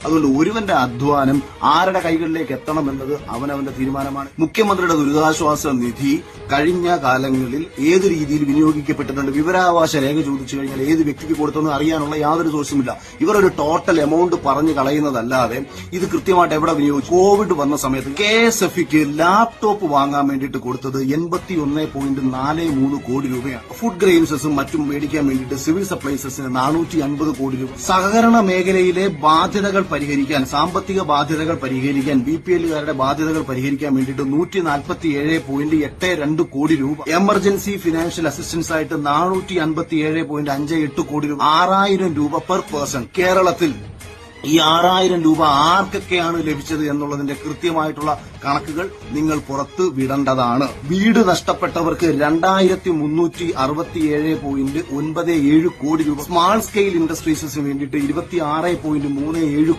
അതുകൊണ്ട് ഒരുവന്റെ അധ്വാനം ആരുടെ കൈകളിലേക്ക് എത്തണമെന്നത് അവനവന്റെ തീരുമാനമാണ്. മുഖ്യമന്ത്രിയുടെ ദുരിതാശ്വാസ നിധി കഴിഞ്ഞ കാലങ്ങളിൽ ഏത് രീതിയിൽ വിനിയോഗിക്കപ്പെട്ടിട്ടുണ്ട്, വിവരാവകാശ രേഖ ചോദിച്ചു കഴിഞ്ഞാൽ ഏത് വ്യക്തിക്ക് കൊടുത്തെന്ന് അറിയാനുള്ള യാതൊരു സോഴ്സുമില്ല. ഇവർ ഒരു ടോട്ടൽ എമൗണ്ട് പറഞ്ഞു കളയുന്നതല്ലാതെ ഇത് കൃത്യമായിട്ട് എവിടെ വിനിയോഗിച്ചു. കോവിഡ് വന്ന സമയത്ത് KSFക്ക് ലാപ്ടോപ്പ് വാങ്ങാൻ വേണ്ടിയിട്ട് കൊടുത്തത് 81.43 കോടി രൂപയാണ്. ഫുഡ് ഗ്രെയിൻസും മറ്റും മേടിക്കാൻ വേണ്ടിയിട്ട് സിവിൽ സപ്ലൈസസിന് 450 കോടി രൂപ. സഹകരണ മേഖലയിലെ ബാധ്യതകൾ പരിഹരിക്കാൻ, സാമ്പത്തിക ബാധ്യതകൾ പരിഹരിക്കാൻ, BPLകാരുടെ ബാധ്യതകൾ പരിഹരിക്കാൻ വേണ്ടിയിട്ട് 147.82 കോടി രൂപ. എമർജൻസി ഫിനാൻഷ്യൽ അസിസ്റ്റൻസ് ആയിട്ട് 457.58 കോടി രൂപ. 6000 രൂപ പെർ പേഴ്സൺ. കേരളത്തിൽ ഈ 6000 രൂപ ആർക്കൊക്കെയാണ് ലഭിച്ചത് എന്നുള്ളതിന്റെ കൃത്യമായിട്ടുള്ള കണക്കുകൾ നിങ്ങൾ പുറത്ത് വിടേണ്ടതാണ്. വീട് നഷ്ടപ്പെട്ടവർക്ക് 2367.97 കോടി രൂപ. സ്മാൾ സ്കെയിൽ ഇൻഡസ്ട്രീസിന് വേണ്ടിയിട്ട് 26.37